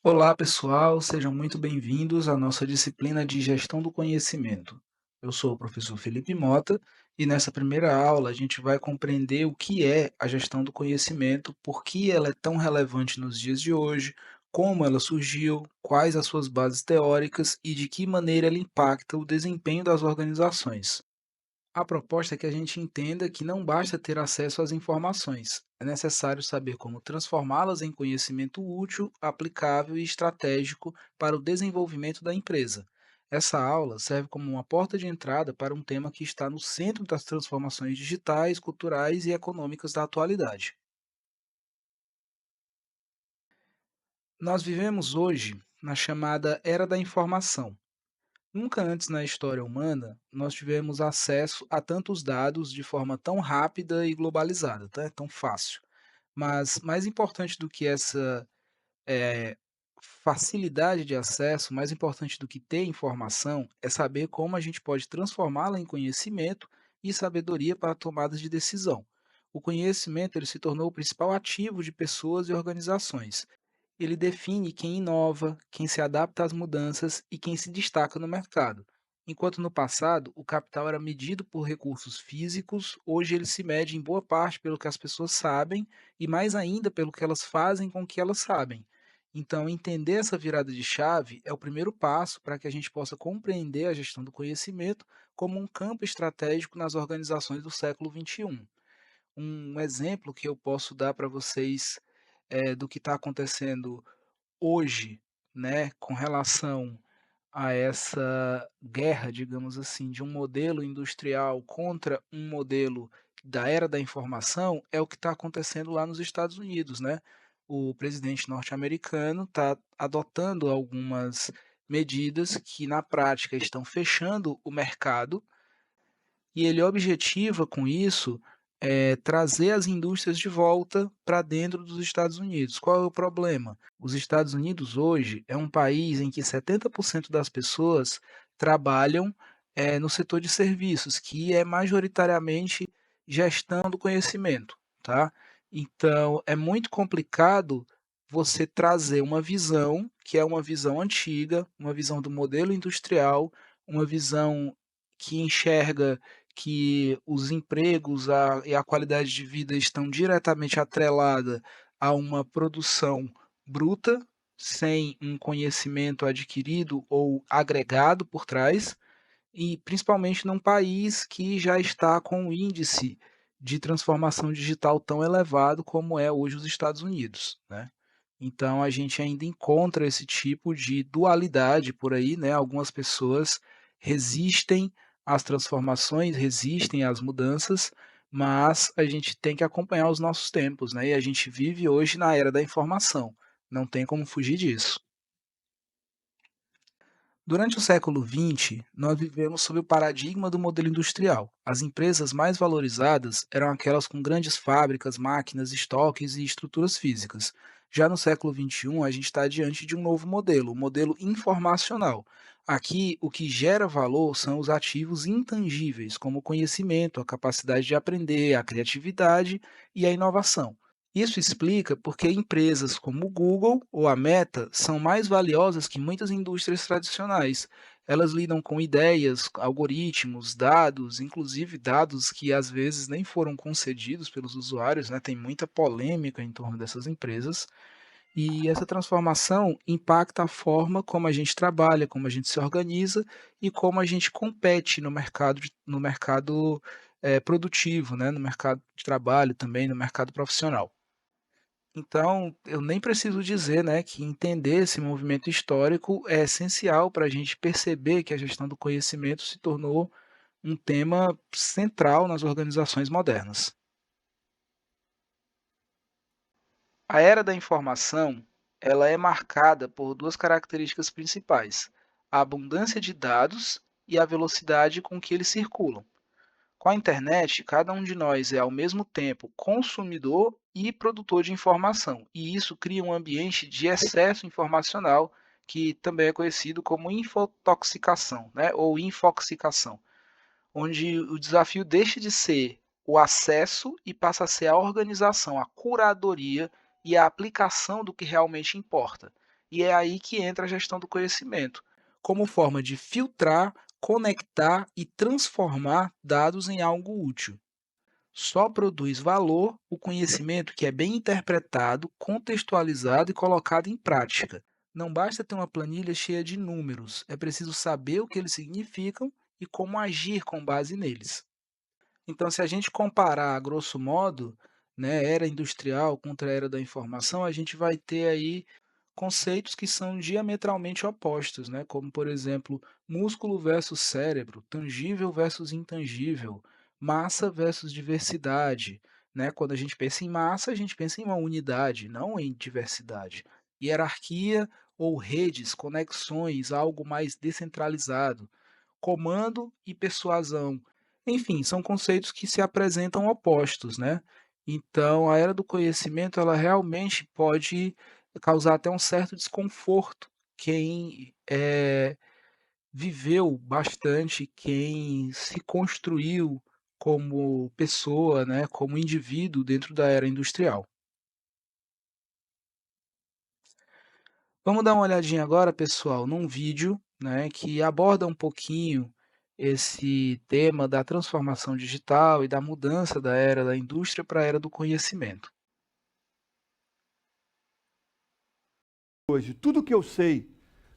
Olá, pessoal, sejam muito bem-vindos à nossa disciplina de Gestão do Conhecimento. Eu sou o professor Felipe Mota e nessa primeira aula a gente vai compreender o que é a gestão do conhecimento, por que ela é tão relevante nos dias de hoje, como ela surgiu, quais as suas bases teóricas e de que maneira ela impacta o desempenho das organizações. A proposta é que a gente entenda que não basta ter acesso às informações, é necessário saber como transformá-las em conhecimento útil, aplicável e estratégico para o desenvolvimento da empresa. Essa aula serve como uma porta de entrada para um tema que está no centro das transformações digitais, culturais e econômicas da atualidade. Nós vivemos hoje na chamada Era da Informação. Nunca antes na história humana nós tivemos acesso a tantos dados de forma tão rápida e globalizada, tá? Tão fácil. Mas mais importante do que essa facilidade de acesso, mais importante do que ter informação, é saber como a gente pode transformá-la em conhecimento e sabedoria para tomadas de decisão. O conhecimento ele se tornou o principal ativo de pessoas e organizações. Ele define quem inova, quem se adapta às mudanças e quem se destaca no mercado. Enquanto no passado o capital era medido por recursos físicos, hoje ele se mede em boa parte pelo que as pessoas sabem e mais ainda pelo que elas fazem com o que elas sabem. Então, entender essa virada de chave é o primeiro passo para que a gente possa compreender a gestão do conhecimento como um campo estratégico nas organizações do século XXI. Um exemplo que eu posso dar para vocês do que está acontecendo hoje, né, com relação a essa guerra, digamos assim, de um modelo industrial contra um modelo da era da informação, é o que está acontecendo lá nos Estados Unidos, né? O presidente norte-americano está adotando algumas medidas que, na prática, estão fechando o mercado e ele objetiva com isso, trazer as indústrias de volta para dentro dos Estados Unidos. Qual é o problema? Os Estados Unidos hoje é um país em que 70% das pessoas trabalham, no setor de serviços, que é majoritariamente gestão do conhecimento, tá. Então é muito complicado você trazer uma visão, que é uma visão antiga, uma visão do modelo industrial, uma visão que enxerga que os empregos e a qualidade de vida estão diretamente atrelada a uma produção bruta, sem um conhecimento adquirido ou agregado por trás, e principalmente num país que já está com um índice de transformação digital tão elevado como é hoje os Estados Unidos, né. Então a gente ainda encontra esse tipo de dualidade por aí, né, algumas pessoas resistem às transformações, resistem às mudanças, mas a gente tem que acompanhar os nossos tempos, né, e a gente vive hoje na era da informação, não tem como fugir disso. Durante o século XX, nós vivemos sob o paradigma do modelo industrial. As empresas mais valorizadas eram aquelas com grandes fábricas, máquinas, estoques e estruturas físicas. Já no século XXI, a gente está diante de um novo modelo, o modelo informacional. Aqui, o que gera valor são os ativos intangíveis, como o conhecimento, a capacidade de aprender, a criatividade e a inovação. Isso explica porque empresas como o Google ou a Meta são mais valiosas que muitas indústrias tradicionais. Elas lidam com ideias, algoritmos, dados, inclusive dados que às vezes nem foram concedidos pelos usuários, né? Tem muita polêmica em torno dessas empresas. E essa transformação impacta a forma como a gente trabalha, como a gente se organiza e como a gente compete no mercado, no mercado produtivo, né? No mercado de trabalho também, no mercado profissional. Então, eu nem preciso dizer, né, que entender esse movimento histórico é essencial para a gente perceber que a gestão do conhecimento se tornou um tema central nas organizações modernas. A era da informação, ela é marcada por duas características principais: a abundância de dados e a velocidade com que eles circulam. Com a internet, cada um de nós é ao mesmo tempo consumidor e produtor de informação, e isso cria um ambiente de excesso informacional que também é conhecido como infotoxicação, né, ou infoxicação, onde o desafio deixa de ser o acesso e passa a ser a organização, a curadoria e a aplicação do que realmente importa. E é aí que entra a gestão do conhecimento, como forma de filtrar, conectar e transformar dados em algo útil. Só produz valor o conhecimento que é bem interpretado, contextualizado e colocado em prática. Não basta ter uma planilha cheia de números, é preciso saber o que eles significam e como agir com base neles. Então, se a gente comparar, a grosso modo, né, era industrial contra a era da informação, a gente vai ter aí conceitos que são diametralmente opostos, né, como, por exemplo, músculo versus cérebro, tangível versus intangível, massa versus diversidade, né? Quando a gente pensa em massa, a gente pensa em uma unidade, não em diversidade. Hierarquia ou redes, conexões, algo mais descentralizado, comando e persuasão. Enfim, são conceitos que se apresentam opostos, né? Então, a era do conhecimento, ela realmente pode causar até um certo desconforto quem viveu bastante, quem se construiu como pessoa, né, como indivíduo dentro da era industrial. Vamos dar uma olhadinha agora, pessoal, num vídeo, né, que aborda um pouquinho esse tema da transformação digital e da mudança da era da indústria para a era do conhecimento. Hoje, tudo que eu sei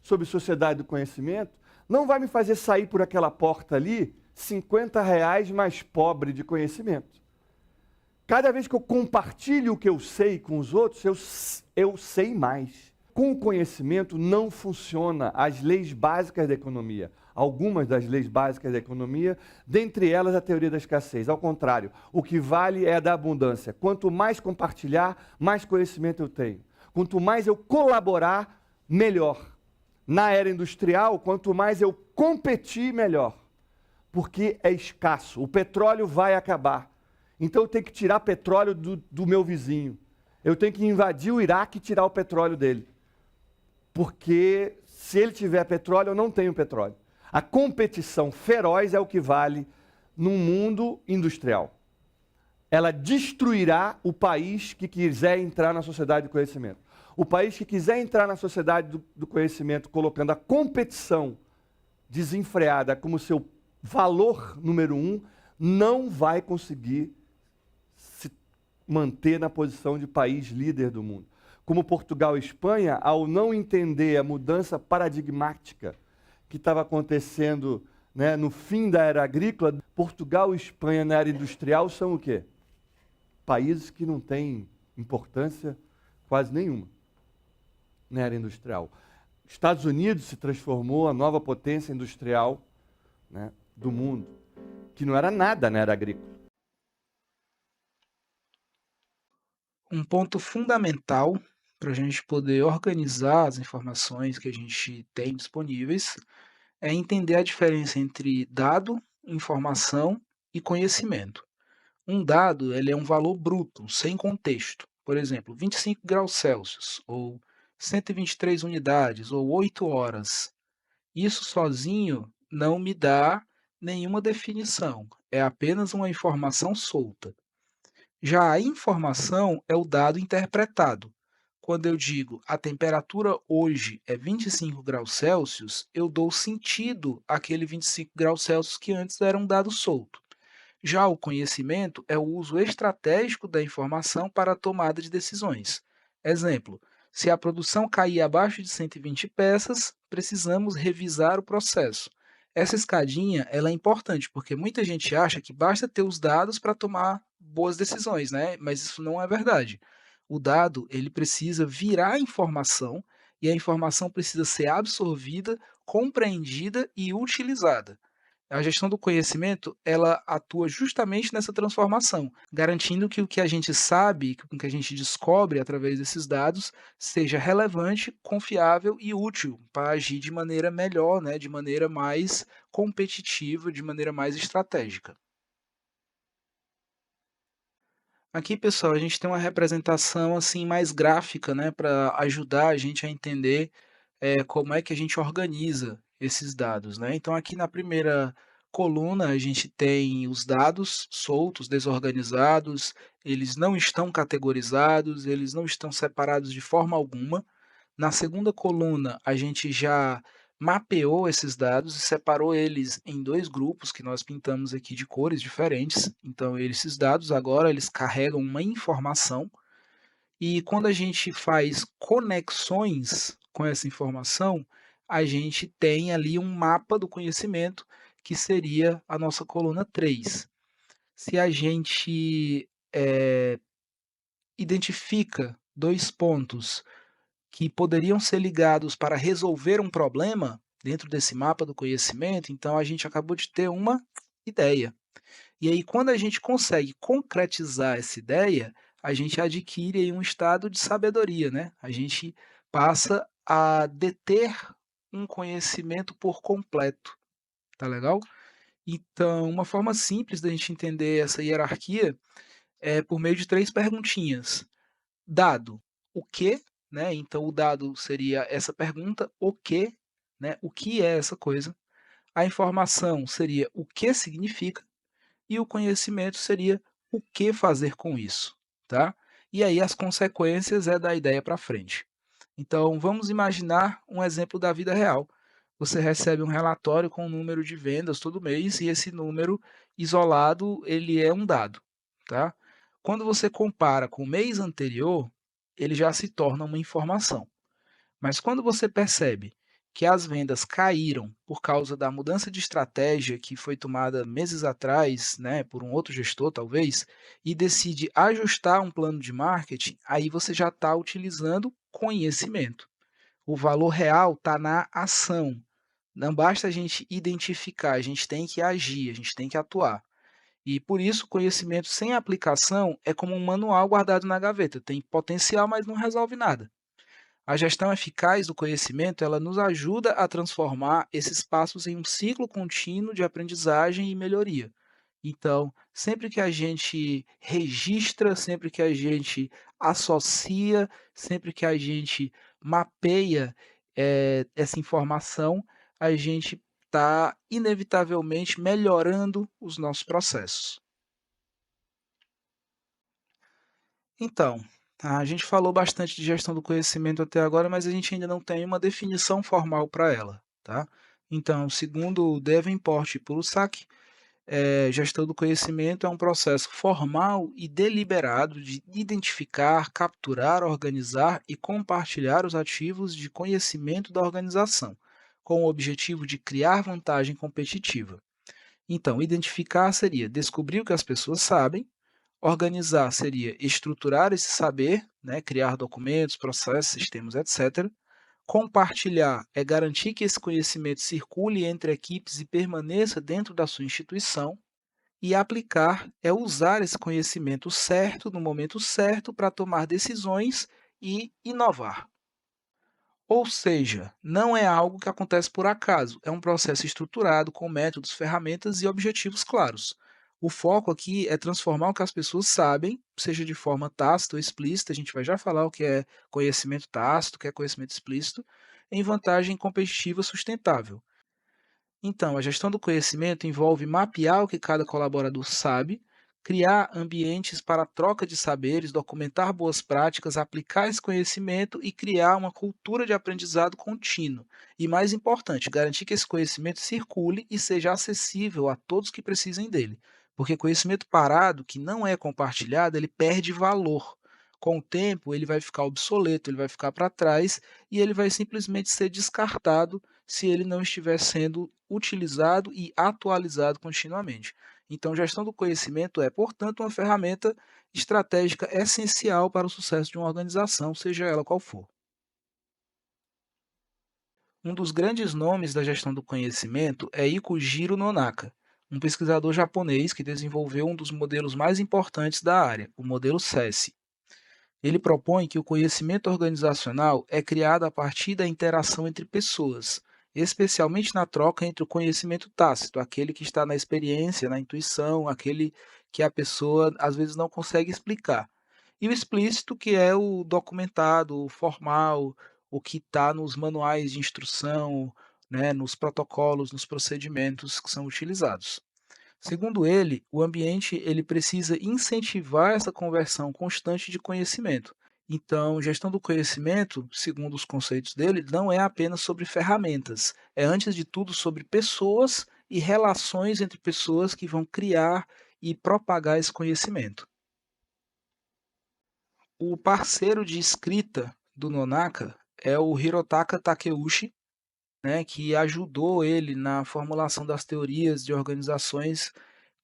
sobre sociedade do conhecimento não vai me fazer sair por aquela porta ali R$ 50 mais pobre de conhecimento. Cada vez que eu compartilho o que eu sei com os outros, eu sei mais. Com o conhecimento não funciona as leis básicas da economia. Algumas das leis básicas da economia, dentre elas a teoria da escassez. Ao contrário, o que vale é a da abundância. Quanto mais compartilhar, mais conhecimento eu tenho. Quanto mais eu colaborar, melhor. Na era industrial, quanto mais eu competir, melhor. Porque é escasso. O petróleo vai acabar. Então eu tenho que tirar petróleo do meu vizinho. Eu tenho que invadir o Iraque e tirar o petróleo dele. Porque se ele tiver petróleo, eu não tenho petróleo. A competição feroz é o que vale num mundo industrial. Ela destruirá o país que quiser entrar na sociedade do conhecimento. O país que quiser entrar na sociedade do conhecimento colocando a competição desenfreada como seu valor número um, não vai conseguir se manter na posição de país líder do mundo. Como Portugal e Espanha, ao não entender a mudança paradigmática que estava acontecendo, né, no fim da era agrícola, Portugal e Espanha na era industrial são o quê? Países que não têm importância quase nenhuma na era industrial. Estados Unidos se transformou a nova potência industrial, né, do mundo, que não era nada na era agrícola. Um ponto fundamental para a gente poder organizar as informações que a gente tem disponíveis é entender a diferença entre dado, informação e conhecimento. Um dado, ele é um valor bruto, sem contexto. Por exemplo, 25 graus Celsius, ou 123 unidades, ou 8 horas. Isso sozinho não me dá nenhuma definição, é apenas uma informação solta. Já a informação é o dado interpretado. Quando eu digo a temperatura hoje é 25 graus Celsius, eu dou sentido àquele 25 graus Celsius que antes era um dado solto. Já o conhecimento é o uso estratégico da informação para a tomada de decisões. Exemplo: se a produção cair abaixo de 120 peças, precisamos revisar o processo. Essa escadinha ela é importante porque muita gente acha que basta ter os dados para tomar boas decisões, né? Mas isso não é verdade. O dado ele precisa virar informação e a informação precisa ser absorvida, compreendida e utilizada. A gestão do conhecimento, ela atua justamente nessa transformação, garantindo que o que a gente sabe, que o que a gente descobre através desses dados, seja relevante, confiável e útil para agir de maneira melhor, né, de maneira mais competitiva, de maneira mais estratégica. Aqui, pessoal, a gente tem uma representação assim mais gráfica, né, para ajudar a gente a entender como é que a gente organiza esses dados, né? Então, aqui na primeira coluna, a gente tem os dados soltos, desorganizados, eles não estão categorizados, eles não estão separados de forma alguma. Na segunda coluna, a gente já mapeou esses dados e separou eles em 2 grupos que nós pintamos aqui de cores diferentes. Então esses dados agora eles carregam uma informação, e quando a gente faz conexões com essa informação, a gente tem ali um mapa do conhecimento, que seria a nossa coluna 3. Se a gente, identifica 2 pontos que poderiam ser ligados para resolver um problema dentro desse mapa do conhecimento, então a gente acabou de ter uma ideia. E aí, quando a gente consegue concretizar essa ideia, a gente adquire aí um estado de sabedoria, né? A gente passa a deter um conhecimento por completo, tá legal? Então, uma forma simples da gente entender essa hierarquia é por meio de 3 perguntinhas. Dado o que, né? Então o dado seria essa pergunta, o que, né? O que é essa coisa? A informação seria o que significa e o conhecimento seria o que fazer com isso, tá? E aí as consequências é da ideia para frente. Então vamos imaginar um exemplo da vida real. Você recebe um relatório com o número de vendas todo mês e esse número isolado ele é um dado, tá? Quando você compara com o mês anterior, ele já se torna uma informação. Mas quando você percebe que as vendas caíram por causa da mudança de estratégia que foi tomada meses atrás, né, por um outro gestor talvez, e decide ajustar um plano de marketing, aí você já está utilizando conhecimento. O valor real está na ação. Não basta a gente identificar, a gente tem que agir, a gente tem que atuar. E por isso, conhecimento sem aplicação é como um manual guardado na gaveta. Tem potencial, mas não resolve nada. A gestão eficaz do conhecimento, ela nos ajuda a transformar esses passos em um ciclo contínuo de aprendizagem e melhoria. Então, sempre que a gente registra, sempre que a gente associa, sempre que a gente mapeia essa informação, a gente está inevitavelmente melhorando os nossos processos. Então, a gente falou bastante de gestão do conhecimento até agora, mas a gente ainda não tem uma definição formal para ela, tá? Então, segundo o Davenport e Prusak, gestão do conhecimento é um processo formal e deliberado de identificar, capturar, organizar e compartilhar os ativos de conhecimento da organização, com o objetivo de criar vantagem competitiva. Então, identificar seria descobrir o que as pessoas sabem. Organizar seria estruturar esse saber, né, criar documentos, processos, sistemas, etc. Compartilhar é garantir que esse conhecimento circule entre equipes e permaneça dentro da sua instituição. E aplicar é usar esse conhecimento certo, no momento certo, para tomar decisões e inovar. Ou seja, não é algo que acontece por acaso, é um processo estruturado com métodos, ferramentas e objetivos claros. O foco aqui é transformar o que as pessoas sabem, seja de forma tácita ou explícita, a gente vai já falar o que é conhecimento tácito, o que é conhecimento explícito, em vantagem competitiva sustentável. Então, a gestão do conhecimento envolve mapear o que cada colaborador sabe, criar ambientes para a troca de saberes, documentar boas práticas, aplicar esse conhecimento e criar uma cultura de aprendizado contínuo. E mais importante, garantir que esse conhecimento circule e seja acessível a todos que precisem dele. Porque conhecimento parado, que não é compartilhado, ele perde valor. Com o tempo, ele vai ficar obsoleto, ele vai ficar para trás e ele vai simplesmente ser descartado se ele não estiver sendo utilizado e atualizado continuamente. Então, gestão do conhecimento é, portanto, uma ferramenta estratégica essencial para o sucesso de uma organização, seja ela qual for. Um dos grandes nomes da gestão do conhecimento é Ikujiro Nonaka, um pesquisador japonês que desenvolveu um dos modelos mais importantes da área, o modelo SESI. Ele propõe que o conhecimento organizacional é criado a partir da interação entre pessoas, especialmente na troca entre o conhecimento tácito, aquele que está na experiência, na intuição, aquele que a pessoa às vezes não consegue explicar, e o explícito, que é o documentado, o formal, o que está nos manuais de instrução, né, nos protocolos, nos procedimentos que são utilizados. Segundo ele, o ambiente ele precisa incentivar essa conversão constante de conhecimento. Então, gestão do conhecimento, segundo os conceitos dele, não é apenas sobre ferramentas, é antes de tudo sobre pessoas e relações entre pessoas que vão criar e propagar esse conhecimento. O parceiro de escrita do Nonaka é o Hirotaka Takeuchi, né, que ajudou ele na formulação das teorias de organizações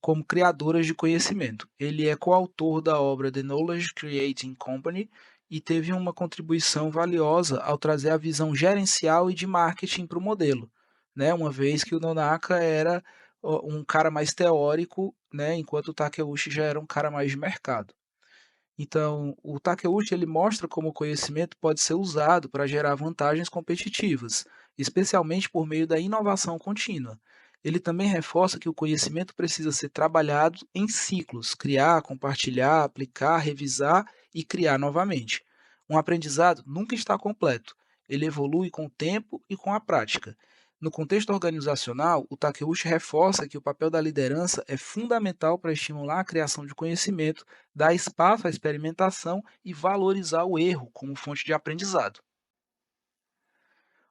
como criadoras de conhecimento. Ele é coautor da obra The Knowledge Creating Company e teve uma contribuição valiosa ao trazer a visão gerencial e de marketing para o modelo, né, uma vez que o Nonaka era um cara mais teórico, né, enquanto o Takeuchi já era um cara mais de mercado. Então, o Takeuchi ele mostra como o conhecimento pode ser usado para gerar vantagens competitivas, especialmente por meio da inovação contínua. Ele também reforça que o conhecimento precisa ser trabalhado em ciclos, criar, compartilhar, aplicar, revisar e criar novamente. Um aprendizado nunca está completo, ele evolui com o tempo e com a prática. No contexto organizacional, o Takeuchi reforça que o papel da liderança é fundamental para estimular a criação de conhecimento, dar espaço à experimentação e valorizar o erro como fonte de aprendizado.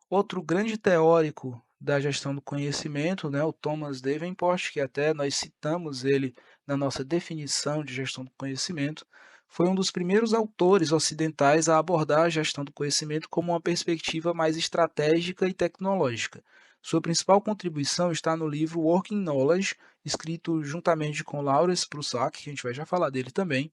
Outro grande teórico da gestão do conhecimento, né, o Thomas Davenport, que até nós citamos ele na nossa definição de gestão do conhecimento, foi um dos primeiros autores ocidentais a abordar a gestão do conhecimento como uma perspectiva mais estratégica e tecnológica. Sua principal contribuição está no livro Working Knowledge, escrito juntamente com Lawrence Prusak, que a gente vai já falar dele também,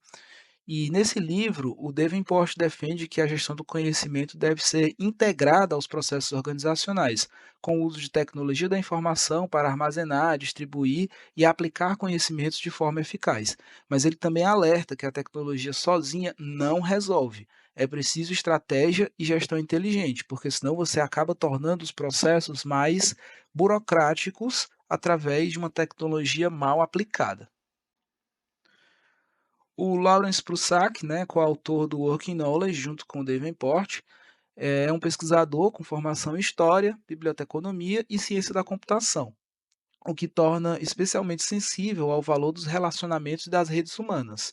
e nesse livro, o Davenport defende que a gestão do conhecimento deve ser integrada aos processos organizacionais, com o uso de tecnologia da informação para armazenar, distribuir e aplicar conhecimentos de forma eficaz. Mas ele também alerta que a tecnologia sozinha não resolve. É preciso estratégia e gestão inteligente, porque senão você acaba tornando os processos mais burocráticos através de uma tecnologia mal aplicada. O Lawrence Prusak, né, coautor do Working Knowledge, junto com o Davenport, é um pesquisador com formação em História, Biblioteconomia e Ciência da Computação, o que torna especialmente sensível ao valor dos relacionamentos e das redes humanas.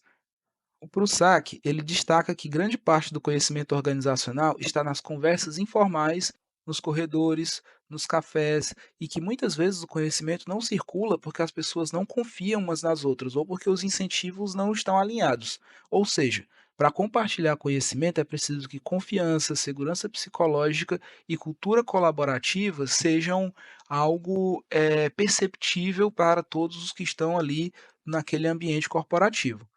O Prusak, ele destaca que grande parte do conhecimento organizacional está nas conversas informais, nos corredores, nos cafés, e que muitas vezes o conhecimento não circula porque as pessoas não confiam umas nas outras ou porque os incentivos não estão alinhados. Ou seja, para compartilhar conhecimento é preciso que confiança, segurança psicológica e cultura colaborativa sejam algo perceptível para todos os que estão ali naquele ambiente corporativo.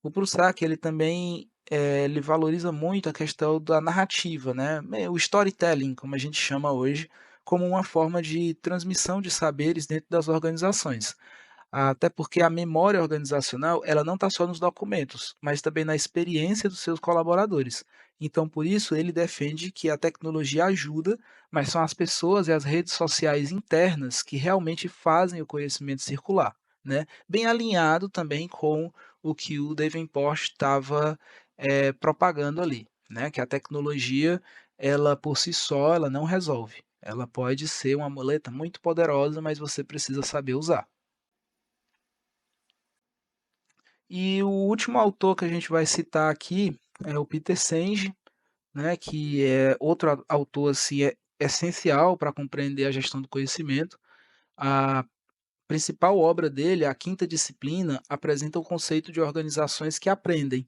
O Prussak, ele também, ele valoriza muito a questão da narrativa, né, o storytelling, como a gente chama hoje, como uma forma de transmissão de saberes dentro das organizações. Até porque a memória organizacional, ela não está só nos documentos, mas também na experiência dos seus colaboradores. Então, por isso, ele defende que a tecnologia ajuda, mas são as pessoas e as redes sociais internas que realmente fazem o conhecimento circular, né? Bem alinhado também com o que o Davenport estava propagando ali, né? Que a tecnologia, ela por si só, ela não resolve. Ela pode ser uma muleta muito poderosa, mas você precisa saber usar. E o último autor que a gente vai citar aqui é o Peter Senge, né, que é outro autor assim, essencial para compreender a gestão do conhecimento. A principal obra dele, A Quinta Disciplina, apresenta o conceito de organizações que aprendem,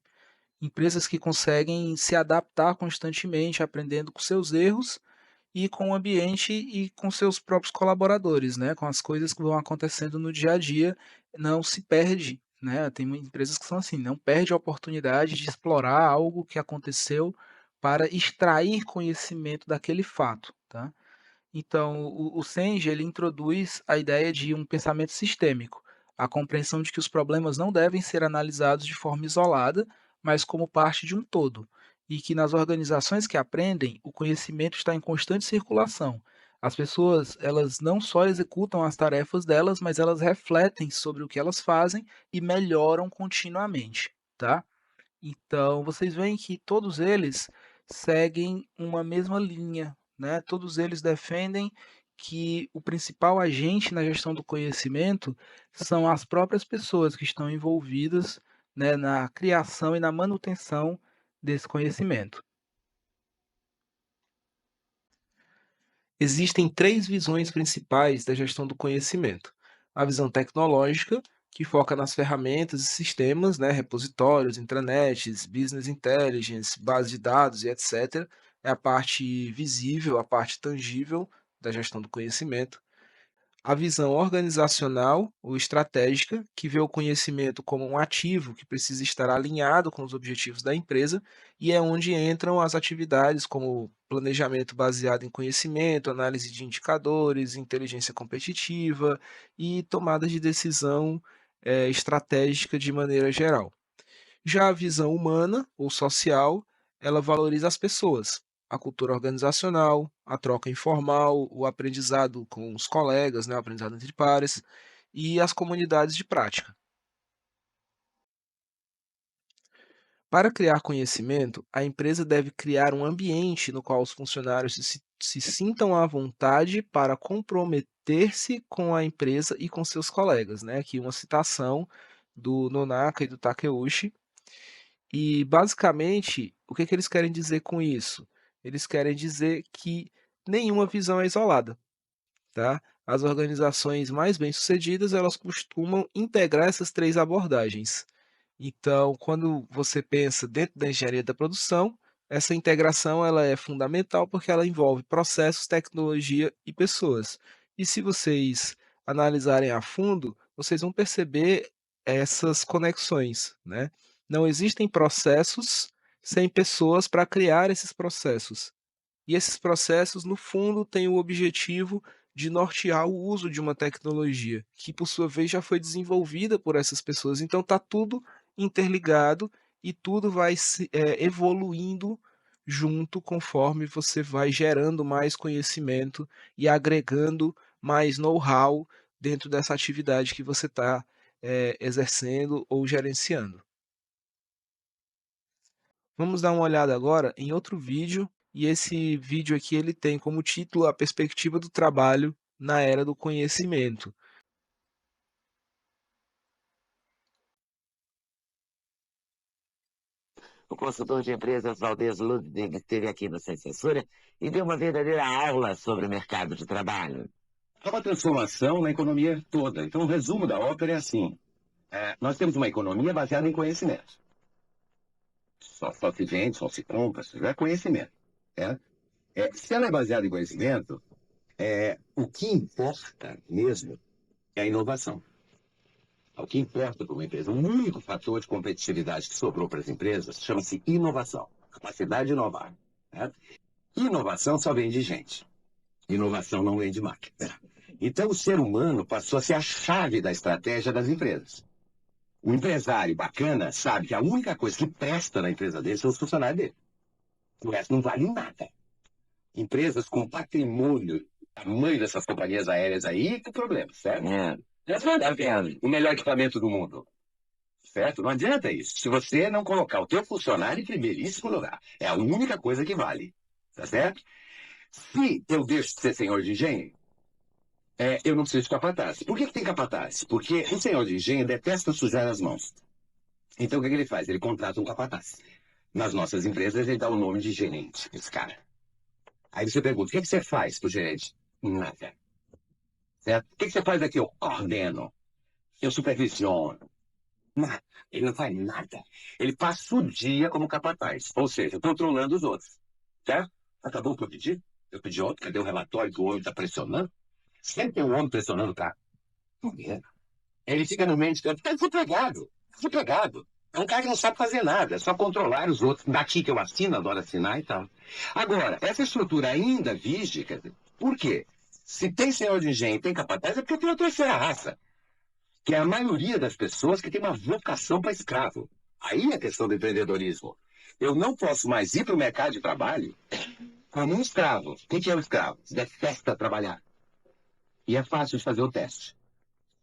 empresas que conseguem se adaptar constantemente, aprendendo com seus erros e com o ambiente e com seus próprios colaboradores, né, com as coisas que vão acontecendo no dia a dia, não se perde, né, tem empresas que são assim, não perde a oportunidade de explorar algo que aconteceu para extrair conhecimento daquele fato, tá. Então, o Senge, ele introduz a ideia de um pensamento sistêmico, a compreensão de que os problemas não devem ser analisados de forma isolada, mas como parte de um todo, e que nas organizações que aprendem, o conhecimento está em constante circulação. As pessoas, elas não só executam as tarefas delas, mas elas refletem sobre o que elas fazem e melhoram continuamente, tá? Então, vocês veem que todos eles seguem uma mesma linha, né? Todos eles defendem que o principal agente na gestão do conhecimento são as próprias pessoas que estão envolvidas, né, na criação e na manutenção desse conhecimento. Existem três visões principais da gestão do conhecimento. A visão tecnológica, que foca nas ferramentas e sistemas, né, repositórios, intranets, business intelligence, base de dados e etc. É a parte visível, a parte tangível da gestão do conhecimento. A visão organizacional ou estratégica, que vê o conhecimento como um ativo que precisa estar alinhado com os objetivos da empresa, e é onde entram as atividades como planejamento baseado em conhecimento, análise de indicadores, inteligência competitiva e tomada de decisão estratégica de maneira geral. Já a visão humana ou social, ela valoriza as pessoas, a cultura organizacional, a troca informal, o aprendizado com os colegas, né, o aprendizado entre pares e as comunidades de prática. Para criar conhecimento, a empresa deve criar um ambiente no qual os funcionários se sintam à vontade para comprometer-se com a empresa e com seus colegas, né? Aqui uma citação do Nonaka e do Takeuchi. E basicamente, o que que eles querem dizer com isso? Eles querem dizer que nenhuma visão é isolada, tá? As organizações mais bem-sucedidas, elas costumam integrar essas três abordagens. Então, quando você pensa dentro da engenharia da produção, essa integração ela é fundamental porque ela envolve processos, tecnologia e pessoas. E se vocês analisarem a fundo, vocês vão perceber essas conexões, né? Não existem processos sem pessoas para criar esses processos. E esses processos, no fundo, têm o objetivo de nortear o uso de uma tecnologia, que por sua vez já foi desenvolvida por essas pessoas. Então está tudo interligado e tudo vai evoluindo junto conforme você vai gerando mais conhecimento e agregando mais know-how dentro dessa atividade que você está exercendo ou gerenciando. Vamos dar uma olhada agora em outro vídeo, e esse vídeo aqui ele tem como título a perspectiva do trabalho na era do conhecimento. O consultor de empresas Valdez Ludwig esteve aqui no Sem Censura e deu uma verdadeira aula sobre o mercado de trabalho. Há uma transformação na economia toda. Então, o resumo da ópera é assim. Nós temos uma economia baseada em conhecimento. Só se vende, só se compra, isso é conhecimento. Se ela é baseada em conhecimento, o que importa mesmo é a inovação. O que importa para uma empresa, o único fator de competitividade que sobrou para as empresas chama-se inovação, capacidade de inovar. Né? Inovação só vem de gente. Inovação não vem de máquina. Então, o ser humano passou a ser a chave da estratégia das empresas. O empresário bacana sabe que a única coisa que presta na empresa dele são os funcionários dele. O resto não vale nada. Empresas com patrimônio, tamanho dessas companhias aéreas aí, que problema, certo? O melhor equipamento do mundo. Certo? Não adianta isso. Se você não colocar o teu funcionário em primeiríssimo lugar, é a única coisa que vale. Tá certo? Se eu deixo de ser senhor de engenho, eu não preciso de capataz. Por que tem capataz? Porque o senhor de engenho detesta sujar as mãos. Então o que ele faz? Ele contrata um capataz. Nas nossas empresas ele dá o nome de gerente, esse cara. Aí você pergunta, o que você faz pro gerente? Nada. Certo? O que você faz aqui? Eu coordeno. Eu supervisiono. Nada. Ele não faz nada. Ele passa o dia como capataz. Ou seja, controlando os outros. Certo? Acabou o que eu pedi? Eu pedi outro. Cadê o relatório que o homem está pressionando? Sempre tem um homem pressionando o cara. Por quê? Ele fica no meio de campo. Está desempregado. Desempregado. É um cara que não sabe fazer nada. É só controlar os outros. Daqui que eu assino, adoro assinar e tal. Agora, essa estrutura ainda vige, quer dizer, por quê? Se tem senhor de engenho e tem capataz, é porque tem uma terceira raça. Que é a maioria das pessoas que tem uma vocação para escravo. Aí é a questão do empreendedorismo. Eu não posso mais ir para o mercado de trabalho como um escravo. O que é o escravo? Detesta trabalhar. E é fácil de fazer o teste.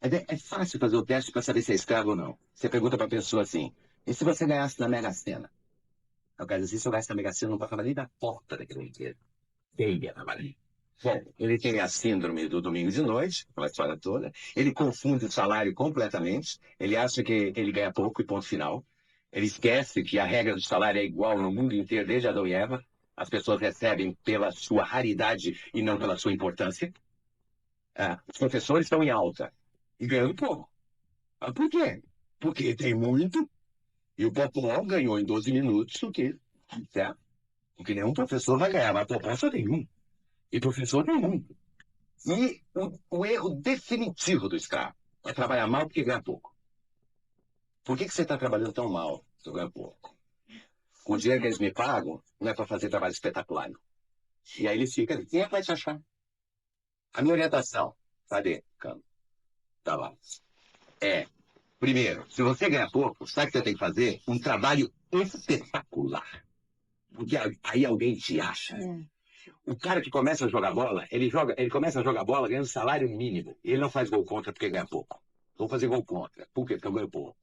É fácil fazer o teste para saber se é escravo ou não. Você pergunta para a pessoa assim, e se você ganhasse na Mega Sena? Eu quero dizer, se eu ganhasse na Mega Sena, eu não passava nem da porta daquele inteiro. Feia trabalhar. Bom, ele tem a síndrome do domingo de noite, aquela história toda. Ele confunde o salário completamente. Ele acha que ele ganha pouco e ponto final. Ele esquece que a regra do salário é igual no mundo inteiro, desde Adão e Eva. As pessoas recebem pela sua raridade e não pela sua importância. Os professores estão em alta e ganhando pouco. Por quê? Porque tem muito e o Popó ganhou em 12 minutos o que, certo? O que nenhum professor vai ganhar, mas Popó só tem um. E professor tem um. E o erro definitivo do escravo é trabalhar mal porque ganha pouco. Por que você está trabalhando tão mal se eu ganho pouco? O dinheiro que eles me pagam não é para fazer trabalho espetacular. Não. E aí ele fica, quem é que vai te achar? A minha orientação, cadê, Cano? Tá lá. Primeiro, se você ganha pouco, sabe o que você tem que fazer? Um trabalho espetacular. Porque aí alguém te acha. O cara que começa a jogar bola, ele começa a jogar bola ganhando salário mínimo. Ele não faz gol contra porque ganha pouco. Vou fazer gol contra. Por quê? Porque eu ganho pouco.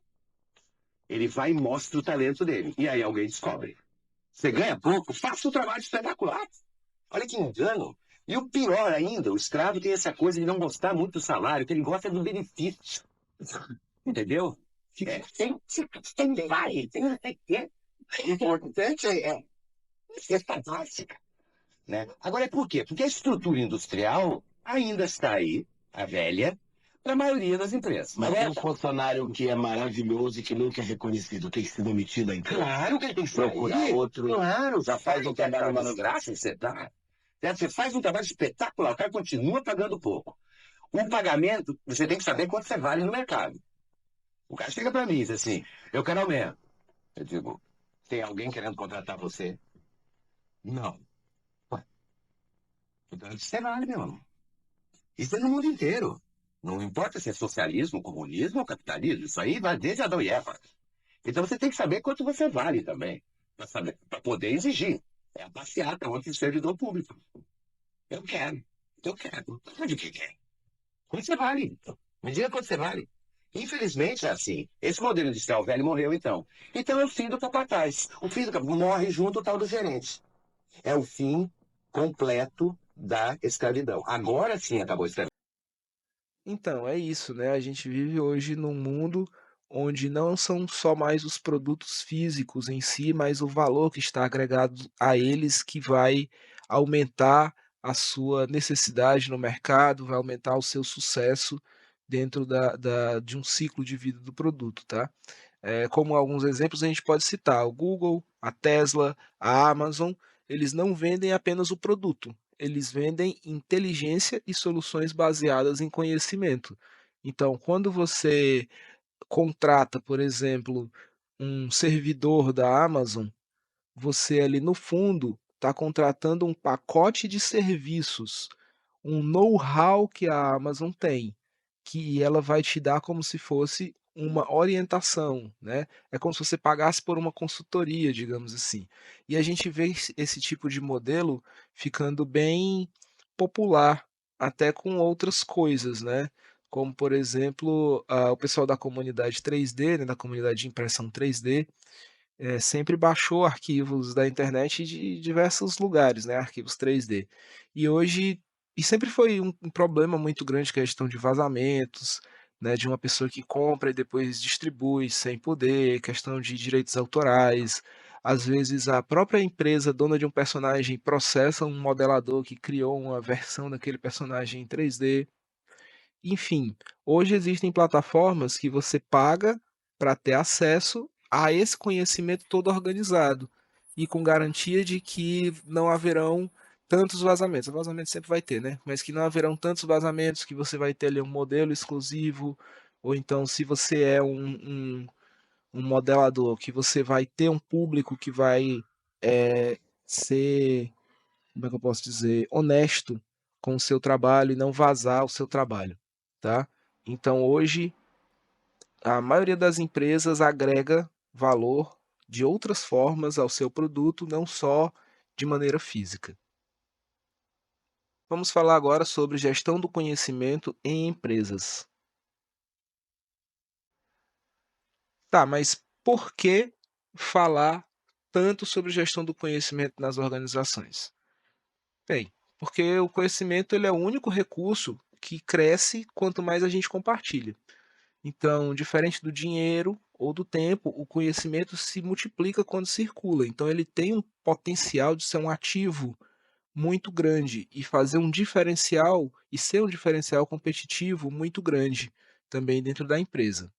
Ele vai e mostra o talento dele. E aí alguém descobre. Você ganha pouco, faça um trabalho espetacular. Olha que engano. E o pior ainda, o escravo tem essa coisa de não gostar muito do salário, que ele gosta do benefício. Entendeu? Tem vai, tem até que. O importante é cesta básica. Né? Agora, por quê? Porque a estrutura industrial ainda está aí, a velha, para a maioria das empresas. Mas tem um funcionário que é maravilhoso e que nunca é reconhecido, tem que ser demitido da empresa. Claro que ele tem que Procurar sair. outro. Claro, Já faz um trabalho uma graça, você dá. Você faz um trabalho espetacular, o cara continua pagando pouco. O pagamento, você tem que saber quanto você vale no mercado. O cara chega para mim e diz assim, eu quero aumento. Eu digo, tem alguém querendo contratar você? Não. Ué, então você vale, meu irmão. Isso é no mundo inteiro. Não importa se é socialismo, comunismo ou capitalismo. Isso aí vai desde Adão e Eva. Então você tem que saber quanto você vale também. Para poder exigir. É a passeata onde o servidor público. Eu quero. Eu quero. Onde que quer? Quanto você vale? Me diga quanto você vale. Infelizmente é assim. Esse modelo industrial velho morreu então. Então é o fim do capataz. O fim do capataz morre junto o tal do gerente. É o fim completo da escravidão. Agora sim acabou a escravidão. Então, é isso, né? A gente vive hoje num mundo onde não são só mais os produtos físicos em si, mas o valor que está agregado a eles que vai aumentar a sua necessidade no mercado, vai aumentar o seu sucesso dentro de um ciclo de vida do produto, tá? Como alguns exemplos a gente pode citar o Google, a Tesla, a Amazon, eles não vendem apenas o produto, eles vendem inteligência e soluções baseadas em conhecimento. Então, quando você contrata, por exemplo, um servidor da Amazon, você ali no fundo está contratando um pacote de serviços, um know-how que a Amazon tem, que ela vai te dar como se fosse uma orientação, né? É como se você pagasse por uma consultoria, digamos assim. E a gente vê esse tipo de modelo ficando bem popular, até com outras coisas, né? Como, por exemplo, o pessoal da comunidade 3D, né, da comunidade de impressão 3D, sempre baixou arquivos da internet de diversos lugares, né, arquivos 3D. E hoje sempre foi um problema muito grande, questão de vazamentos, né, de uma pessoa que compra e depois distribui sem poder, questão de direitos autorais. Às vezes a própria empresa dona de um personagem processa um modelador que criou uma versão daquele personagem em 3D. Enfim, hoje existem plataformas que você paga para ter acesso a esse conhecimento todo organizado e com garantia de que não haverão tantos vazamentos. Vazamento sempre vai ter, né? Mas que não haverão tantos vazamentos, que você vai ter ali um modelo exclusivo, ou então se você é um modelador, que você vai ter um público que vai ser, como é que eu posso dizer, honesto com o seu trabalho e não vazar o seu trabalho, tá? Então hoje a maioria das empresas agrega valor de outras formas ao seu produto, não só de maneira física. Vamos falar agora sobre gestão do conhecimento em empresas. Tá, mas por que falar tanto sobre gestão do conhecimento nas organizações? Bem, porque o conhecimento ele é o único recurso que cresce quanto mais a gente compartilha. Então, diferente do dinheiro, ou do tempo, o conhecimento se multiplica quando circula. Então, ele tem um potencial de ser um ativo muito grande e fazer um diferencial e ser um diferencial competitivo muito grande também dentro da empresa.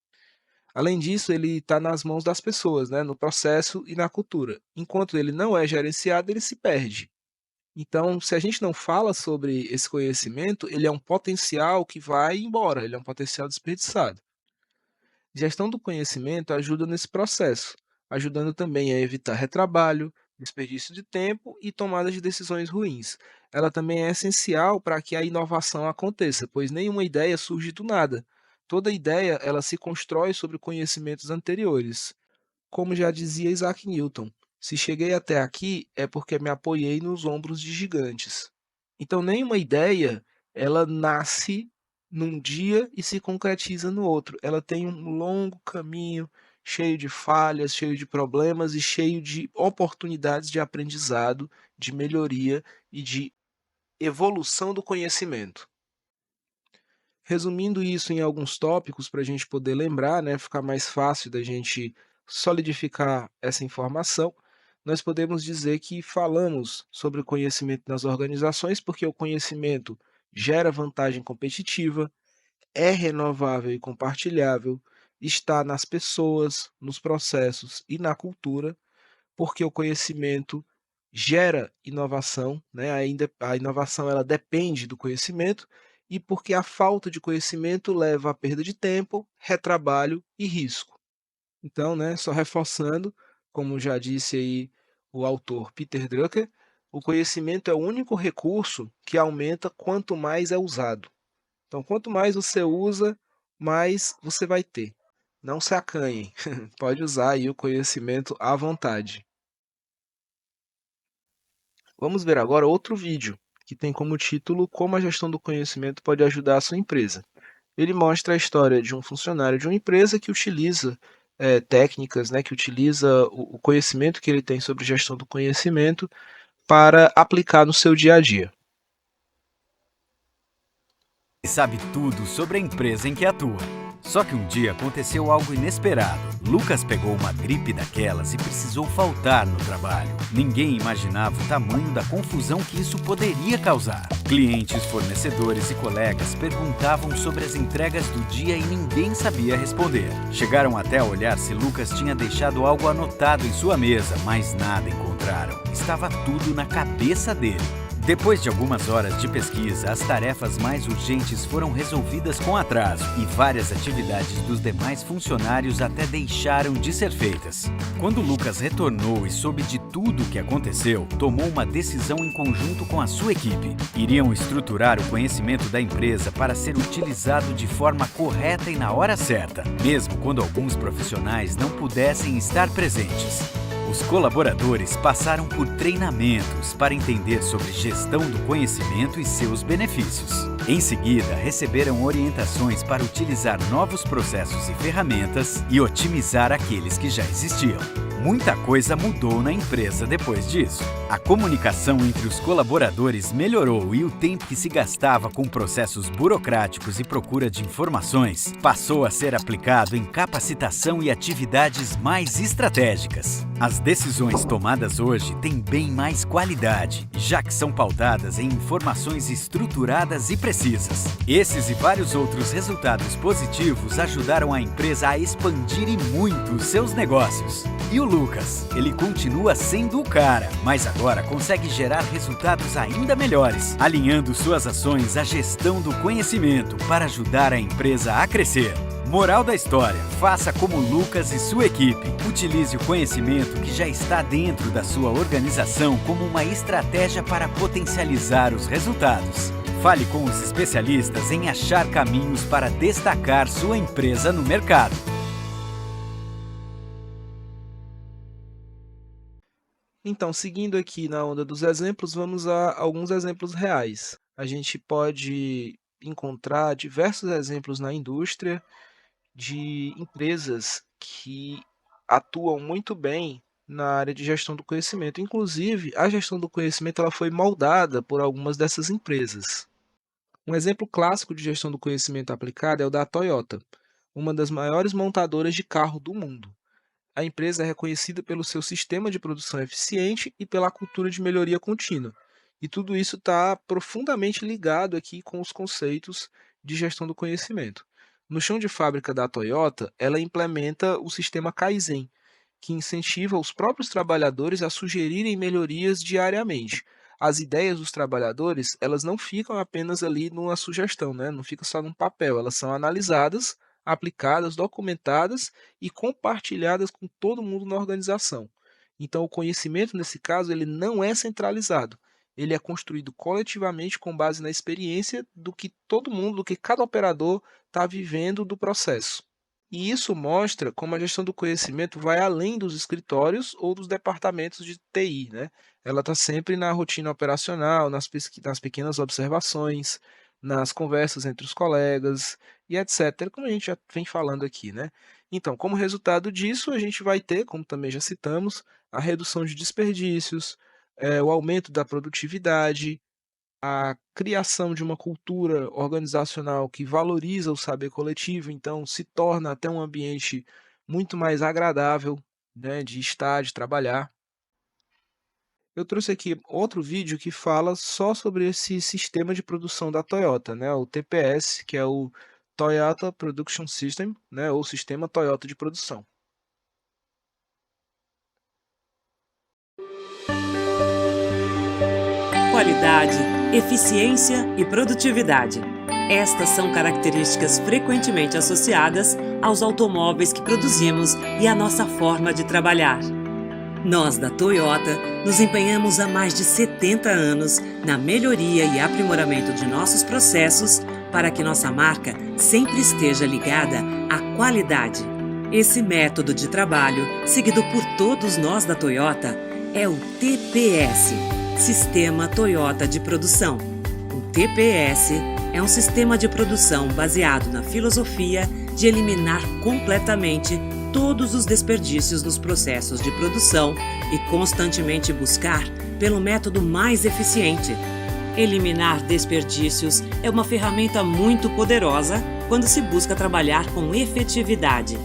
Além disso, ele está nas mãos das pessoas, né, no processo e na cultura. Enquanto ele não é gerenciado, ele se perde. Então, se a gente não fala sobre esse conhecimento, ele é um potencial que vai embora, ele é um potencial desperdiçado. Gestão do conhecimento ajuda nesse processo, ajudando também a evitar retrabalho, desperdício de tempo e tomada de decisões ruins. Ela também é essencial para que a inovação aconteça, pois nenhuma ideia surge do nada. Toda ideia ela se constrói sobre conhecimentos anteriores. Como já dizia Isaac Newton, se cheguei até aqui é porque me apoiei nos ombros de gigantes. Então, nenhuma ideia ela nasce num dia e se concretiza no outro. Ela tem um longo caminho, cheio de falhas, cheio de problemas e cheio de oportunidades de aprendizado, de melhoria e de evolução do conhecimento. Resumindo isso em alguns tópicos para a gente poder lembrar, né, ficar mais fácil da gente solidificar essa informação, nós podemos dizer que falamos sobre o conhecimento nas organizações porque o conhecimento gera vantagem competitiva, é renovável e compartilhável, está nas pessoas, nos processos e na cultura, porque o conhecimento gera inovação, né? Ainda a inovação ela depende do conhecimento e porque a falta de conhecimento leva à perda de tempo, retrabalho e risco. Então, né, só reforçando, como já disse aí o autor Peter Drucker, o conhecimento é o único recurso que aumenta quanto mais é usado. Então, quanto mais você usa, mais você vai ter. Não se acanhem, pode usar aí o conhecimento à vontade. Vamos ver agora outro vídeo, que tem como título Como a gestão do conhecimento pode ajudar a sua empresa. Ele mostra a história de um funcionário de uma empresa que utiliza técnicas, né, que utiliza o conhecimento que ele tem sobre gestão do conhecimento para aplicar no seu dia a dia. Sabe tudo sobre a empresa em que atua. Só que um dia aconteceu algo inesperado. Lucas pegou uma gripe daquelas e precisou faltar no trabalho. Ninguém imaginava o tamanho da confusão que isso poderia causar. Clientes, fornecedores e colegas perguntavam sobre as entregas do dia e ninguém sabia responder. Chegaram até a olhar se Lucas tinha deixado algo anotado em sua mesa, mas nada encontraram. Estava tudo na cabeça dele. Depois de algumas horas de pesquisa, as tarefas mais urgentes foram resolvidas com atraso e várias atividades dos demais funcionários até deixaram de ser feitas. Quando Lucas retornou e soube de tudo o que aconteceu, tomou uma decisão em conjunto com a sua equipe. Iriam estruturar o conhecimento da empresa para ser utilizado de forma correta e na hora certa, mesmo quando alguns profissionais não pudessem estar presentes. Os colaboradores passaram por treinamentos para entender sobre gestão do conhecimento e seus benefícios. Em seguida, receberam orientações para utilizar novos processos e ferramentas e otimizar aqueles que já existiam. Muita coisa mudou na empresa depois disso. A comunicação entre os colaboradores melhorou e o tempo que se gastava com processos burocráticos e procura de informações passou a ser aplicado em capacitação e atividades mais estratégicas. As decisões tomadas hoje têm bem mais qualidade, já que são pautadas em informações estruturadas e precisas. Esses e vários outros resultados positivos ajudaram a empresa a expandir e muito os seus negócios. E o Lucas, ele continua sendo o cara, mas agora consegue gerar resultados ainda melhores, alinhando suas ações à gestão do conhecimento para ajudar a empresa a crescer. Moral da história: faça como Lucas e sua equipe. Utilize o conhecimento que já está dentro da sua organização como uma estratégia para potencializar os resultados. Fale com os especialistas em achar caminhos para destacar sua empresa no mercado. Então, seguindo aqui na onda dos exemplos, vamos a alguns exemplos reais. A gente pode encontrar diversos exemplos na indústria de empresas que atuam muito bem na área de gestão do conhecimento. Inclusive, a gestão do conhecimento ela foi moldada por algumas dessas empresas. Um exemplo clássico de gestão do conhecimento aplicada é o da Toyota. uma das maiores montadoras de carro do mundo. A empresa é reconhecida pelo seu sistema de produção eficiente e pela cultura de melhoria contínua. E tudo isso está profundamente ligado aqui com os conceitos de gestão do conhecimento. No chão de fábrica da Toyota, ela implementa o sistema Kaizen, que incentiva os próprios trabalhadores a sugerirem melhorias diariamente. As ideias dos trabalhadores, elas não ficam apenas ali numa sugestão, né? Não fica só num papel, elas são analisadas, aplicadas, documentadas e compartilhadas com todo mundo na organização. Então, o conhecimento, nesse caso, ele não é centralizado. Ele é construído coletivamente com base na experiência do que todo mundo, do que cada operador está vivendo do processo. E isso mostra como a gestão do conhecimento vai além dos escritórios ou dos departamentos de TI, né? Ela está sempre na rotina operacional, nas pequenas observações, nas conversas entre os colegas e etc., como a gente já vem falando aqui, né? Então, como resultado disso, a gente vai ter, como também já citamos, a redução de desperdícios, o aumento da produtividade, a criação de uma cultura organizacional que valoriza o saber coletivo, então se torna até um ambiente muito mais agradável, né, de estar, de trabalhar. Eu trouxe aqui outro vídeo que fala só sobre esse sistema de produção da Toyota, né, o TPS, que é o Toyota Production System, né, ou Sistema Toyota de Produção. Qualidade, eficiência e produtividade. Estas são características frequentemente associadas aos automóveis que produzimos e à nossa forma de trabalhar. Nós, da Toyota, nos empenhamos há mais de 70 anos na melhoria e aprimoramento de nossos processos para que nossa marca sempre esteja ligada à qualidade. Esse método de trabalho, seguido por todos nós da Toyota, é o TPS, Sistema Toyota de Produção. O TPS é um sistema de produção baseado na filosofia de eliminar completamente todos os desperdícios nos processos de produção e constantemente buscar pelo método mais eficiente. Eliminar desperdícios é uma ferramenta muito poderosa quando se busca trabalhar com efetividade.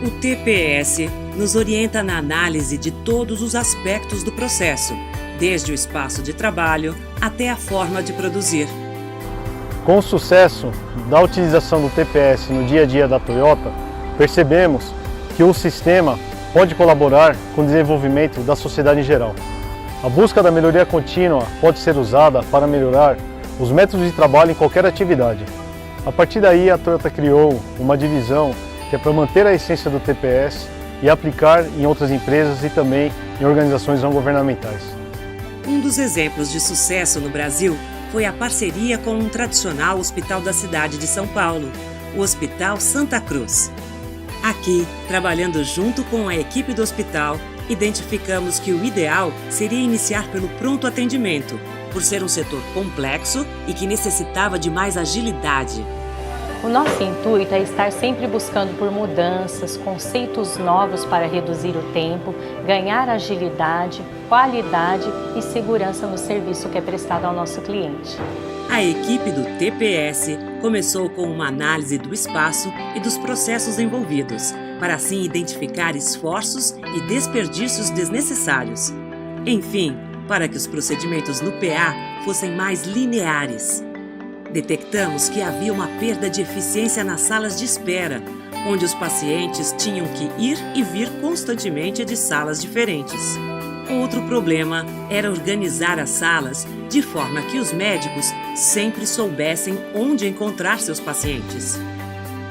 O TPS nos orienta na análise de todos os aspectos do processo, desde o espaço de trabalho até a forma de produzir. Com o sucesso da utilização do TPS no dia a dia da Toyota, percebemos que o sistema pode colaborar com o desenvolvimento da sociedade em geral. A busca da melhoria contínua pode ser usada para melhorar os métodos de trabalho em qualquer atividade. A partir daí, a Toyota criou uma divisão que é para manter a essência do TPS e aplicar em outras empresas e também em organizações não governamentais. Um dos exemplos de sucesso no Brasil foi a parceria com um tradicional hospital da cidade de São Paulo, o Hospital Santa Cruz. Aqui, trabalhando junto com a equipe do hospital, identificamos que o ideal seria iniciar pelo pronto atendimento, por ser um setor complexo e que necessitava de mais agilidade. O nosso intuito é estar sempre buscando por mudanças, conceitos novos para reduzir o tempo, ganhar agilidade, qualidade e segurança no serviço que é prestado ao nosso cliente. A equipe do TPS começou com uma análise do espaço e dos processos envolvidos, para assim identificar esforços e desperdícios desnecessários. Enfim, para que os procedimentos no PA fossem mais lineares. Detectamos que havia uma perda de eficiência nas salas de espera, onde os pacientes tinham que ir e vir constantemente de salas diferentes. Outro problema era organizar as salas de forma que os médicos sempre soubessem onde encontrar seus pacientes.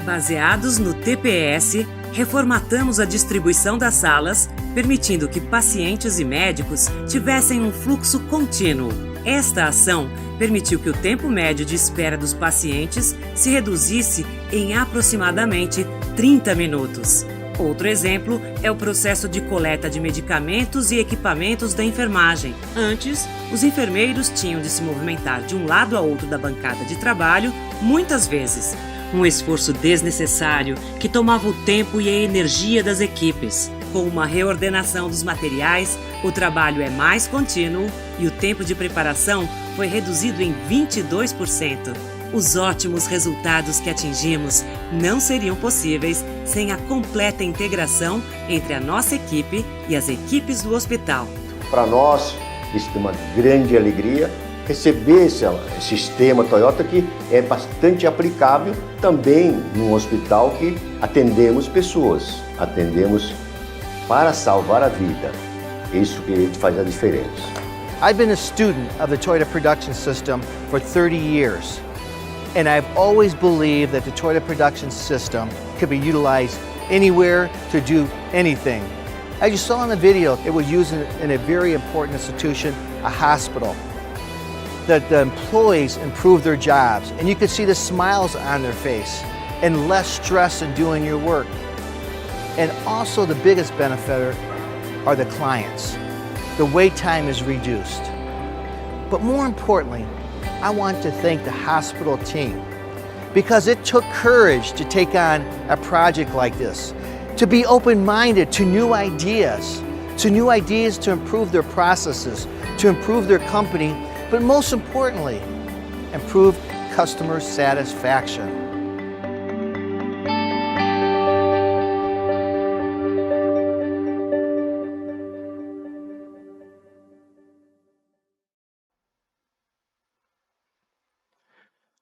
Baseados no TPS, reformatamos a distribuição das salas, permitindo que pacientes e médicos tivessem um fluxo contínuo. Esta ação permitiu que o tempo médio de espera dos pacientes se reduzisse em aproximadamente 30 minutos. Outro exemplo é o processo de coleta de medicamentos e equipamentos da enfermagem. Antes, os enfermeiros tinham de se movimentar de um lado a outro da bancada de trabalho muitas vezes. Um esforço desnecessário que tomava o tempo e a energia das equipes. Com uma reordenação dos materiais, o trabalho é mais contínuo e o tempo de preparação foi reduzido em 22%. Os ótimos resultados que atingimos não seriam possíveis sem a completa integração entre a nossa equipe e as equipes do hospital. Para nós, isso é uma grande alegria receber esse sistema Toyota que é bastante aplicável também num hospital que atendemos pessoas, atendemos para salvar a vida. Isso que faz a diferença. I've been a student of the Toyota Production System for 30 years, and I've always believed that the Toyota Production System could be utilized anywhere to do anything. As you saw in the video, it was used in a very important institution, a hospital. That the employees improved their jobs, and you could see the smiles on their face and less stress in doing your work. And also the biggest benefit are the clients. The wait time is reduced. But more importantly, I want to thank the hospital team because it took courage to take on a project like this, to be open-minded to new ideas to improve their processes, to improve their company, but most importantly, improve customer satisfaction.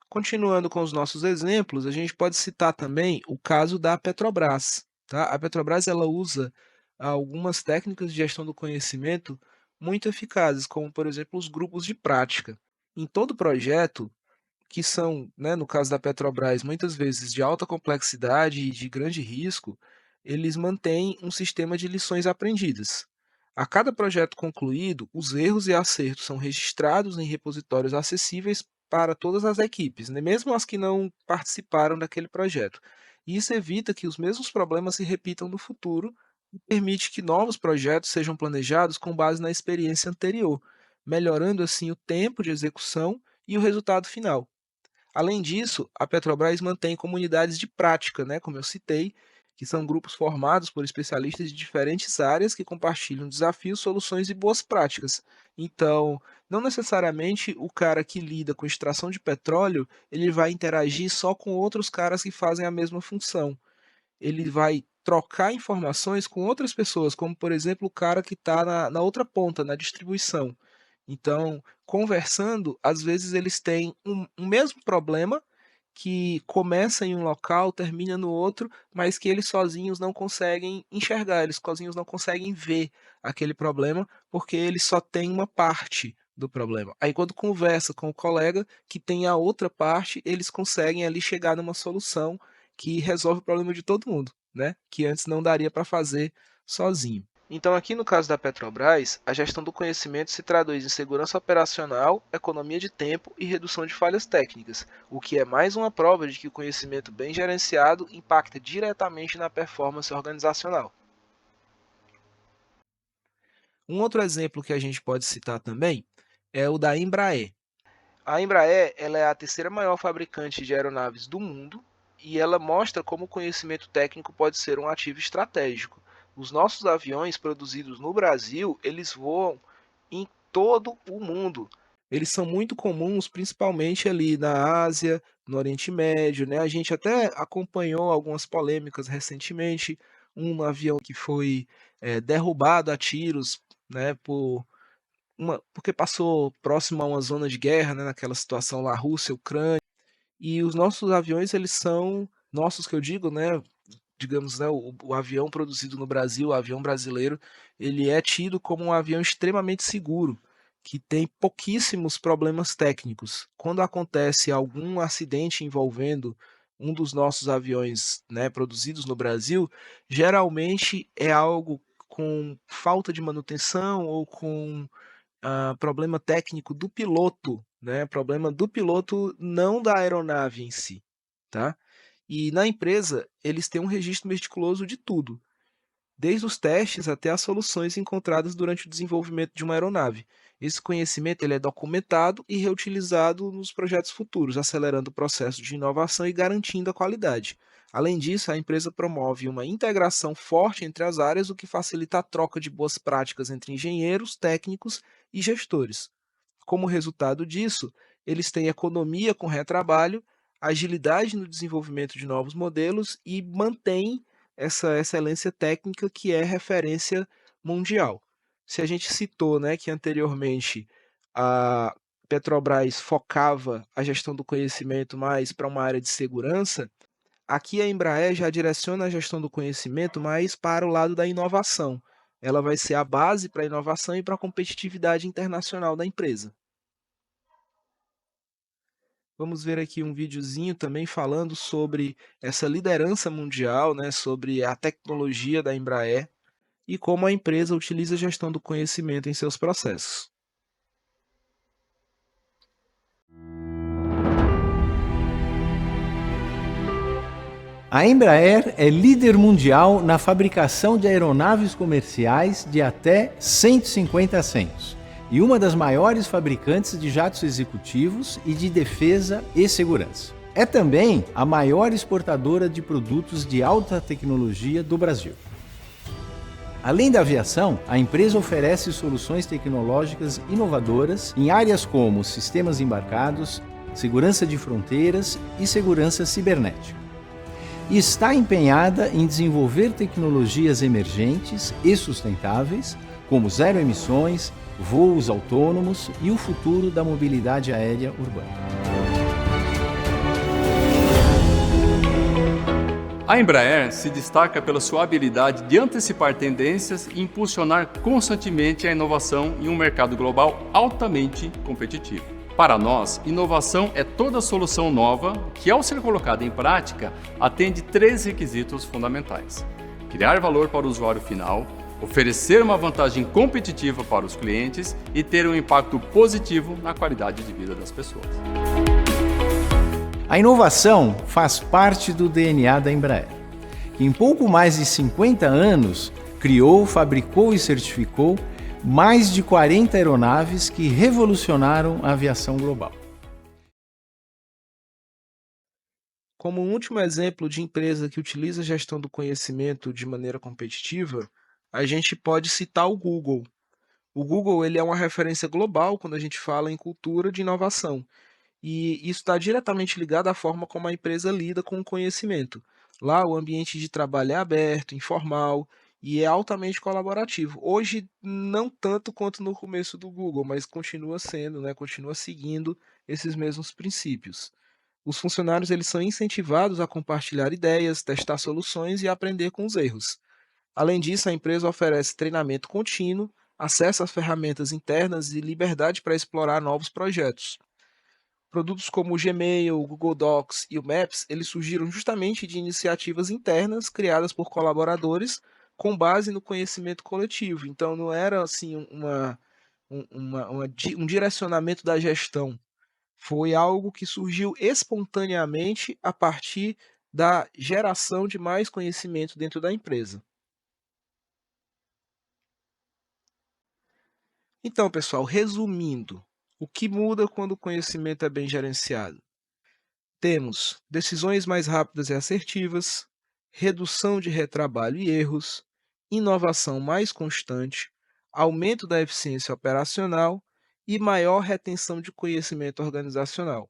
Continuando com os nossos exemplos, a gente pode citar também o caso da Petrobras. Tá? A Petrobras ela usa algumas técnicas de gestão do conhecimento muito eficazes, como, por exemplo, os grupos de prática. Em todo projeto, que são, né, no caso da Petrobras, muitas vezes de alta complexidade e de grande risco, eles mantêm um sistema de lições aprendidas. A cada projeto concluído, os erros e acertos são registrados em repositórios acessíveis para todas as equipes, né, mesmo as que não participaram daquele projeto. E isso evita que os mesmos problemas se repitam no futuro e permite que novos projetos sejam planejados com base na experiência anterior, melhorando assim o tempo de execução e o resultado final. Além disso, a Petrobras mantém comunidades de prática, né, como eu citei, que são grupos formados por especialistas de diferentes áreas que compartilham desafios, soluções e boas práticas. Então, não necessariamente o cara que lida com extração de petróleo, ele vai interagir só com outros caras que fazem a mesma função. Ele vai trocar informações com outras pessoas, como por exemplo o cara que está na outra ponta, na distribuição. Então, conversando, às vezes eles têm um mesmo problema que começa em um local, termina no outro, mas que eles sozinhos não conseguem enxergar, eles sozinhos não conseguem ver aquele problema, porque eles só têm uma parte do problema. Aí quando conversa com o colega que tem a outra parte, eles conseguem ali chegar numa solução que resolve o problema de todo mundo, né? Que antes não daria para fazer sozinho. Então, aqui no caso da Petrobras, a gestão do conhecimento se traduz em segurança operacional, economia de tempo e redução de falhas técnicas, o que é mais uma prova de que o conhecimento bem gerenciado impacta diretamente na performance organizacional. Um outro exemplo que a gente pode citar também é o da Embraer. A Embraer ela é a terceira maior fabricante de aeronaves do mundo e ela mostra como o conhecimento técnico pode ser um ativo estratégico. Os nossos aviões produzidos no Brasil, eles voam em todo o mundo. Eles são muito comuns, principalmente ali na Ásia, no Oriente Médio, né? A gente até acompanhou algumas polêmicas recentemente, um avião que foi derrubado a tiros, né, porque passou próximo a uma zona de guerra, né, naquela situação lá, Rússia, Ucrânia, e os nossos aviões, eles são, nossos que eu digo, né, digamos, né, o avião produzido no Brasil, o avião brasileiro, ele é tido como um avião extremamente seguro, que tem pouquíssimos problemas técnicos. Quando acontece algum acidente envolvendo um dos nossos aviões, né, produzidos no Brasil, geralmente é algo com falta de manutenção ou com problema técnico do piloto, né, problema do piloto, não da aeronave em si, tá? E na empresa, eles têm um registro meticuloso de tudo, desde os testes até as soluções encontradas durante o desenvolvimento de uma aeronave. Esse conhecimento ele é documentado e reutilizado nos projetos futuros, acelerando o processo de inovação e garantindo a qualidade. Além disso, a empresa promove uma integração forte entre as áreas, o que facilita a troca de boas práticas entre engenheiros, técnicos e gestores. Como resultado disso, eles têm economia com retrabalho, agilidade no desenvolvimento de novos modelos e mantém essa excelência técnica que é referência mundial. Se a gente citou, né, que anteriormente a Petrobras focava a gestão do conhecimento mais para uma área de segurança, aqui a Embraer já direciona a gestão do conhecimento mais para o lado da inovação. Ela vai ser a base para a inovação e para a competitividade internacional da empresa. Vamos ver aqui um videozinho também falando sobre essa liderança mundial, né, sobre a tecnologia da Embraer e como a empresa utiliza a gestão do conhecimento em seus processos. A Embraer é líder mundial na fabricação de aeronaves comerciais de até 150 assentos e uma das maiores fabricantes de jatos executivos e de defesa e segurança. É também a maior exportadora de produtos de alta tecnologia do Brasil. Além da aviação, a empresa oferece soluções tecnológicas inovadoras em áreas como sistemas embarcados, segurança de fronteiras e segurança cibernética. E está empenhada em desenvolver tecnologias emergentes e sustentáveis, como zero emissões, voos autônomos e o futuro da mobilidade aérea urbana. A Embraer se destaca pela sua habilidade de antecipar tendências e impulsionar constantemente a inovação em um mercado global altamente competitivo. Para nós, inovação é toda solução nova que, ao ser colocada em prática, atende 3 requisitos fundamentais: criar valor para o usuário final, oferecer uma vantagem competitiva para os clientes e ter um impacto positivo na qualidade de vida das pessoas. A inovação faz parte do DNA da Embraer, que em pouco mais de 50 anos criou, fabricou e certificou mais de 40 aeronaves que revolucionaram a aviação global. Como um último exemplo de empresa que utiliza a gestão do conhecimento de maneira competitiva, a gente pode citar o Google. O Google ele é uma referência global quando a gente fala em cultura de inovação. E isso está diretamente ligado à forma como a empresa lida com o conhecimento. Lá o ambiente de trabalho é aberto, informal e é altamente colaborativo. Hoje não tanto quanto no começo do Google, mas continua sendo, né, continua seguindo esses mesmos princípios. Os funcionários eles são incentivados a compartilhar ideias, testar soluções e aprender com os erros. Além disso, a empresa oferece treinamento contínuo, acesso às ferramentas internas e liberdade para explorar novos projetos. Produtos como o Gmail, o Google Docs e o Maps, eles surgiram justamente de iniciativas internas criadas por colaboradores com base no conhecimento coletivo. Então não era assim um direcionamento da gestão. Foi algo que surgiu espontaneamente a partir da geração de mais conhecimento dentro da empresa. Então, pessoal, resumindo, o que muda quando o conhecimento é bem gerenciado? Temos decisões mais rápidas e assertivas, redução de retrabalho e erros, inovação mais constante, aumento da eficiência operacional e maior retenção de conhecimento organizacional.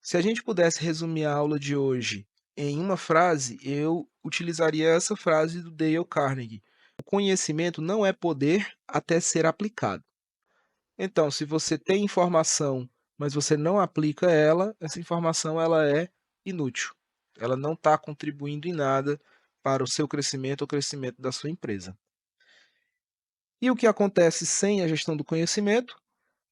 Se a gente pudesse resumir a aula de hoje em uma frase, eu utilizaria essa frase do Dale Carnegie: o conhecimento não é poder até ser aplicado. Então, se você tem informação, mas você não aplica ela, essa informação ela é inútil. Ela não está contribuindo em nada para o seu crescimento ou crescimento da sua empresa. E o que acontece sem a gestão do conhecimento?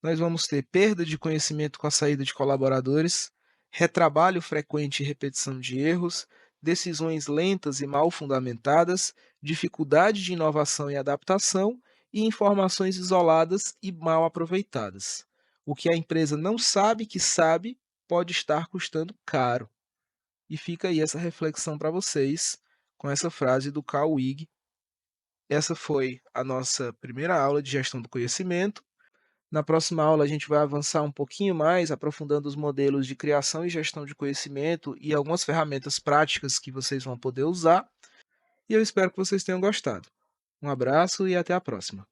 Nós vamos ter perda de conhecimento com a saída de colaboradores, retrabalho frequente e repetição de erros, decisões lentas e mal fundamentadas, dificuldade de inovação e adaptação e informações isoladas e mal aproveitadas. O que a empresa não sabe que sabe pode estar custando caro. E fica aí essa reflexão para vocês com essa frase do Carl Wig. Essa foi a nossa primeira aula de gestão do conhecimento. Na próxima aula a gente vai avançar um pouquinho mais, aprofundando os modelos de criação e gestão de conhecimento e algumas ferramentas práticas que vocês vão poder usar. E eu espero que vocês tenham gostado. Um abraço e até a próxima.